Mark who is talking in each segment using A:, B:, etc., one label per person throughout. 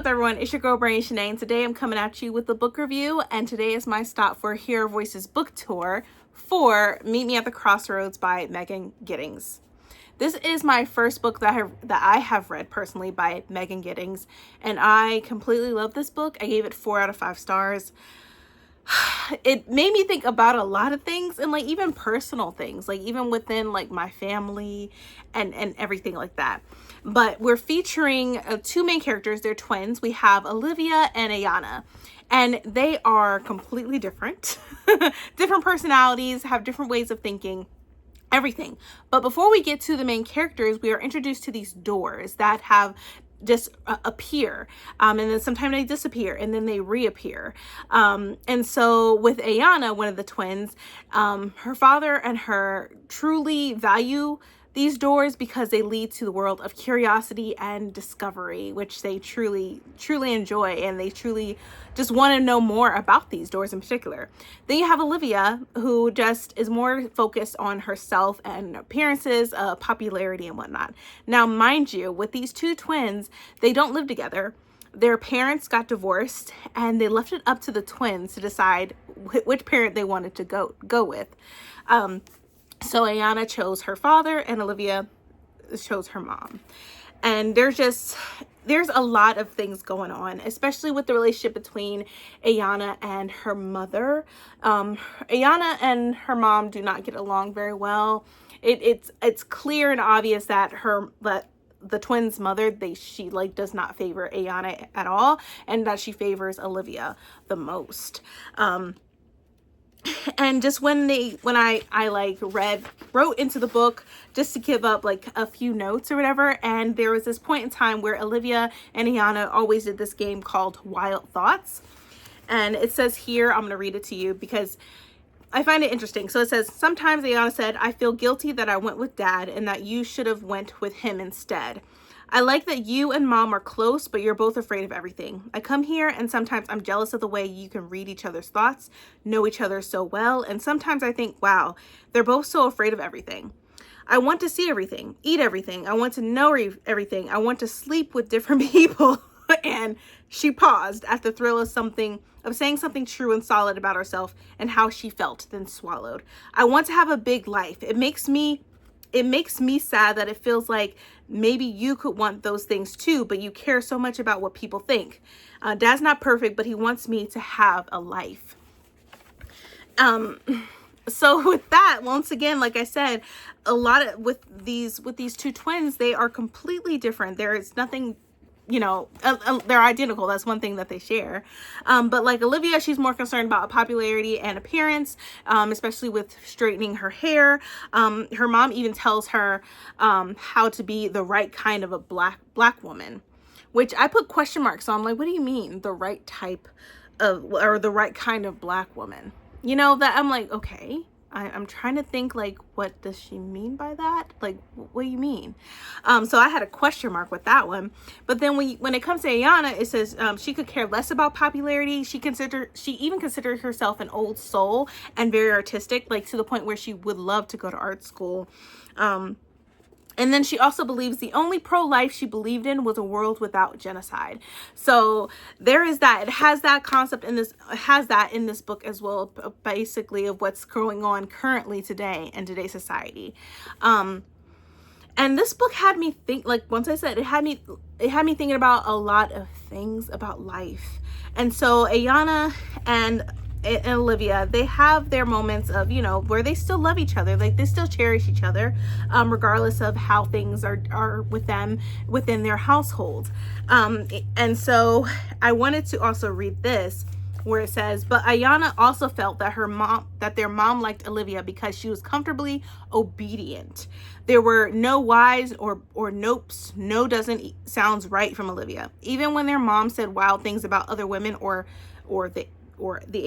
A: up, everyone? It's your girl, Brain Shanae, and today I'm coming at you with a book review, and today is my stop for Hear Voices book tour for Meet Me at the Crossroads by Megan Giddings. This is my first book that I have read personally by Megan Giddings, and I completely love this book. I gave it 4 out of 5 stars. It made me think about a lot of things, and like even personal things, like even within like my family and everything like that. But we're featuring 2 main characters. They're twins. We have Olivia and Ayana, and they are completely different. Different personalities, have different ways of thinking, everything. But before we get to the main characters, we are introduced to these doors that have just appear, and then sometimes they disappear and then they reappear. And so with Ayana, one of the twins, her father and her truly value these doors because they lead to the world of curiosity and discovery, which they truly enjoy, and they truly just want to know more about these doors in particular. Then you have Olivia, who just is more focused on herself and appearances, popularity and whatnot. Now, mind you, with these 2 twins, they don't live together. Their parents got divorced, and they left it up to the twins to decide which parent they wanted to go with. So Ayana chose her father and Olivia chose her mom. And there's a lot of things going on, especially with the relationship between Ayana and her mother. Ayana and her mom do not get along very well. It's clear and obvious that the twins' mother, she like does not favor Ayana at all, and that she favors Olivia the most. And just when I like wrote into the book just to give up like a few notes or whatever, and there was this point in time where Olivia and Ayana always did this game called Wild Thoughts. And it says here, I'm going to read it to you because I find it interesting. So it says, sometimes Ayana said, I feel guilty that I went with Dad and that you should have went with him instead. I like that you and Mom are close, but you're both afraid of everything. I come here and sometimes I'm jealous of the way you can read each other's thoughts, know each other so well, and sometimes I think, wow, they're both so afraid of everything. I want to see everything, eat everything. I want to know everything. I want to sleep with different people. And she paused at the thrill of saying something true and solid about herself and how she felt, then swallowed. I want to have a big life. It makes me sad that it feels like maybe you could want those things too, but you care so much about what people think. Dad's not perfect, but he wants me to have a life. So with that, once again, like I said, a lot of with these 2 twins, they are completely different. There is nothing, they're identical. That's one thing that they share. But like Olivia, she's more concerned about popularity and appearance, especially with straightening her hair. Her mom even tells her how to be the right kind of a black woman, which I put question marks on. I'm like, what do you mean the right type of, or the right kind of black woman? That I'm like, okay. I'm trying to think, like, what does she mean by that? Like, what do you mean? So I had a question mark with that one. But then when it comes to Ayana, it says she could care less about popularity. She even considered herself an old soul and very artistic, like to the point where she would love to go to art school. And then she also believes the only pro-life she believed in was a world without genocide. So there is that. It has that concept in this. It has that in this book as well, basically, of what's going on currently today in today's society. And this book had me think. Like once I said, it had me thinking about a lot of things about life. And so Ayana and Olivia, they have their moments of, where they still love each other. Like they still cherish each other, regardless of how things are with them within their household. And so I wanted to also read this where it says, but Ayana also felt that their mom liked Olivia because she was comfortably obedient. There were no whys or nopes. No doesn't sounds right from Olivia. Even when their mom said wild things about other women or the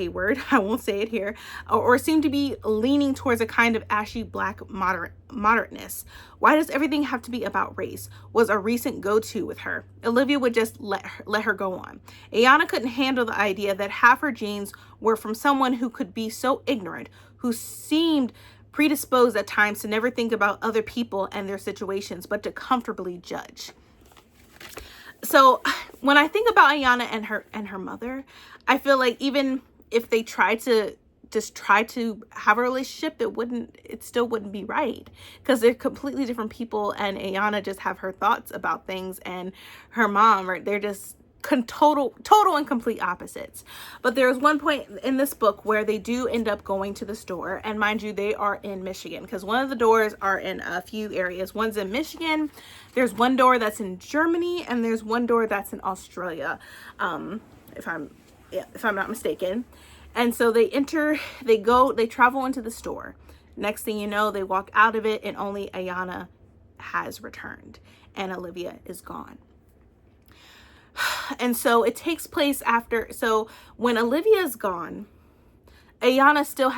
A: A word, I won't say it here, or seemed to be leaning towards a kind of ashy black moderateness. Why does everything have to be about race? Was a recent go-to with her. Olivia would just let her go on. Ayana couldn't handle the idea that half her genes were from someone who could be so ignorant, who seemed predisposed at times to never think about other people and their situations, but to comfortably judge. So when I think about Ayanna and her mother, I feel like even if they tried to just try to have a relationship, it still wouldn't be right, because they're completely different people, and Ayanna just have her thoughts about things, and her mom, or they're just total and complete opposites. But there's one point in this book where they do end up going to the store, and mind you, they are in Michigan, because one of the doors are in a few areas. One's in Michigan, there's one door that's in Germany, and there's one door that's in Australia, if I'm not mistaken. And so they travel into the store. Next thing you know, they walk out of it, and only Ayanna has returned and Olivia is gone. And so it takes place after, so when Olivia is gone, Ayanna still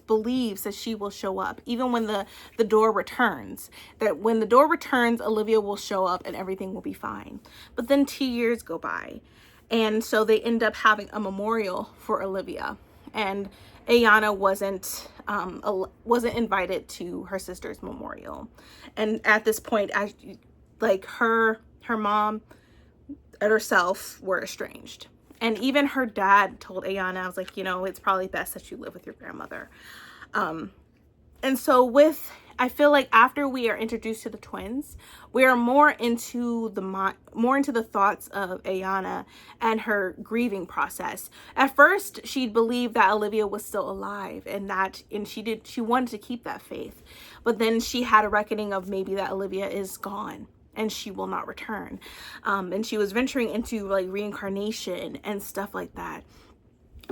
A: believes that she will show up, even when the door returns. That when the door returns, Olivia will show up and everything will be fine. But then 2 years go by, and so they end up having a memorial for Olivia, and Ayanna wasn't invited to her sister's memorial. And at this point, her mom and herself were estranged. And even her dad told Ayanna, I was like, it's probably best that you live with your grandmother. And so I feel like after we are introduced to the twins, we are more into the thoughts of Ayanna and her grieving process. At first, she believed that Olivia was still alive, and she wanted to keep that faith. But then she had a reckoning of maybe that Olivia is gone and she will not return. And she was venturing into like reincarnation and stuff like that.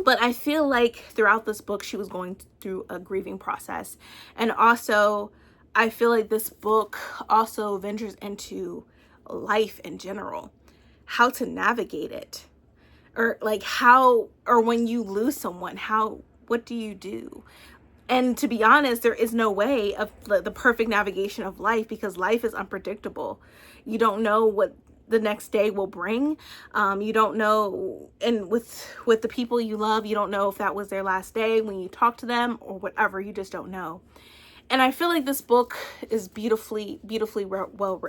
A: But I feel like throughout this book, she was going through a grieving process. And also, I feel like this book also ventures into life in general, how to navigate it, or when you lose someone, what do you do? And to be honest, there is no way of the perfect navigation of life, because life is unpredictable. You don't know what the next day will bring. You don't know, and with the people you love, you don't know if that was their last day when you talk to them or whatever. You just don't know. And I feel like this book is beautifully well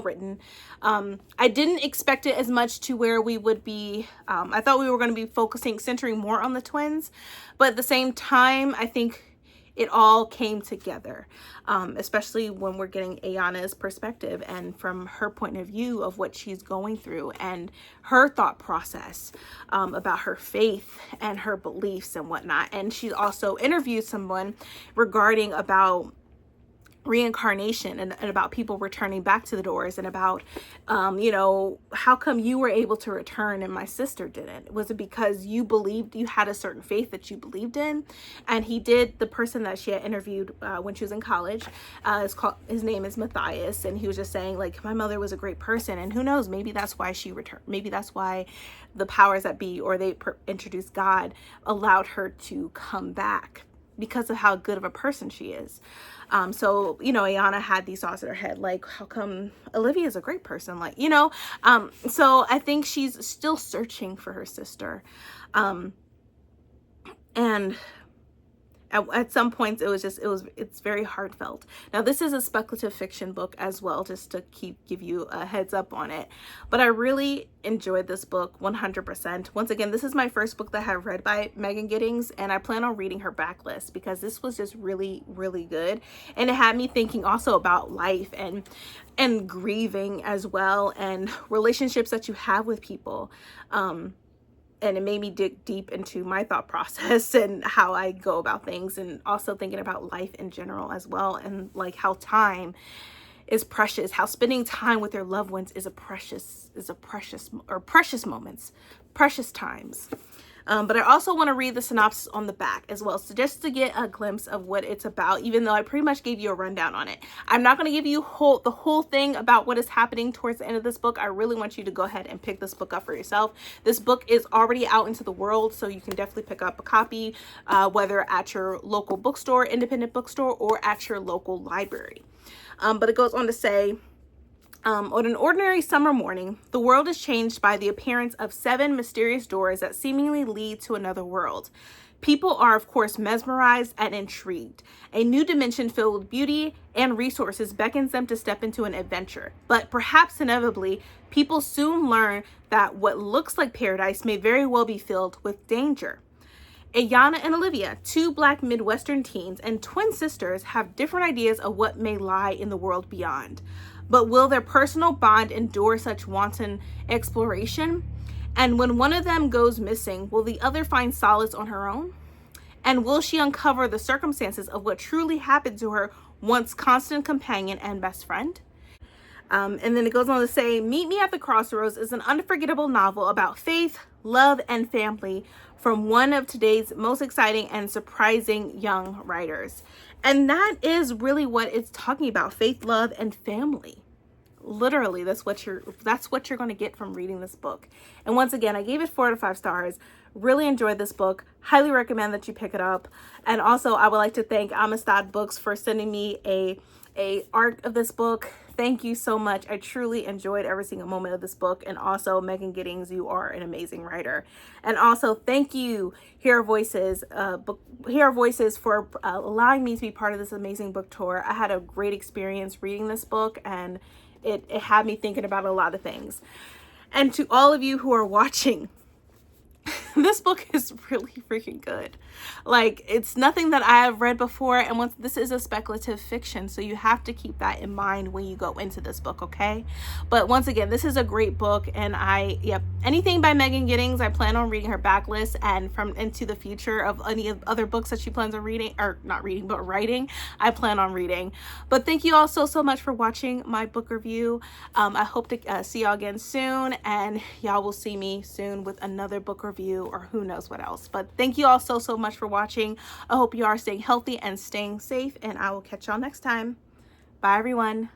A: written. I didn't expect it as much to where we would be. I thought we were going to be centering more on the twins, but at the same time, I think it all came together, especially when we're getting Ayanna's perspective and from her point of view of what she's going through and her thought process about her faith and her beliefs and whatnot. And she also interviewed someone regarding about reincarnation and about people returning back to the doors, and about how come you were able to return and my sister didn't? Was it because you had a certain faith that you believed in? And the person that she had interviewed when she was in college, his name is Matthias, and he was just saying, like, my mother was a great person, and who knows, maybe that's why she returned. Maybe that's why the powers that be, or they introduced God, allowed her to come back, because of how good of a person she is. So, Ayanna had these thoughts in her head, like, how come Olivia is a great person? So I think she's still searching for her sister. And at some points it's very heartfelt. Now, this is a speculative fiction book as well, just to give you a heads up on it. But I really enjoyed this book 100%. Once again, this is my first book that I have read by Megan Giddings, and I plan on reading her backlist, because this was just really, really good. And it had me thinking also about life and grieving as well, and relationships that you have with people. And it made me dig deep into my thought process and how I go about things, and also thinking about life in general as well, and like how time is precious, how spending time with your loved ones is precious moments, precious times. But I also want to read the synopsis on the back as well, so just to get a glimpse of what it's about, even though I pretty much gave you a rundown on it. I'm not going to give you the whole thing about what is happening towards the end of this book. I really want you to go ahead and pick this book up for yourself. This book is already out into the world, so you can definitely pick up a copy, whether at your local bookstore, independent bookstore, or at your local library. But it goes on to say, on an ordinary summer morning, the world is changed by the appearance of 7 mysterious doors that seemingly lead to another world. People are, of course, mesmerized and intrigued. A new dimension filled with beauty and resources beckons them to step into an adventure. But perhaps inevitably, people soon learn that what looks like paradise may very well be filled with danger. Ayana and Olivia, two Black Midwestern teens and twin sisters, have different ideas of what may lie in the world beyond. But will their personal bond endure such wanton exploration? And when one of them goes missing, will the other find solace on her own? And will she uncover the circumstances of what truly happened to her once constant companion and best friend? And then it goes on to say, Meet Me at the Crossroads is an unforgettable novel about faith, love, and family from one of today's most exciting and surprising young writers. And that is really what it's talking about, faith, love, and family. Literally, that's what you're going to get from reading this book. And once again, I gave it 4 out of 5 stars. Really enjoyed this book. Highly recommend that you pick it up. And also, I would like to thank Amistad Books for sending me a art of this book. Thank you so much. I truly enjoyed every single moment of this book. And also, Megan Giddings, you are an amazing writer. And also, thank you, Hear Voices for allowing me to be part of this amazing book tour. I had a great experience reading this book, and it had me thinking about a lot of things. And to all of you who are watching, this book is really freaking good. Like, it's nothing that I have read before, and this is a speculative fiction, so you have to keep that in mind when you go into this book, okay? But once again, this is a great book, and anything by Megan Giddings, I plan on reading her backlist, and from into the future of any other books that she plans on reading, or not reading, but writing, I plan on reading. But thank you all so much for watching my book review. I hope to see y'all again soon, and y'all will see me soon with another book review, or who knows what else. But thank you all so much for watching. I hope you are staying healthy and staying safe, and I will catch y'all next time. Bye, everyone.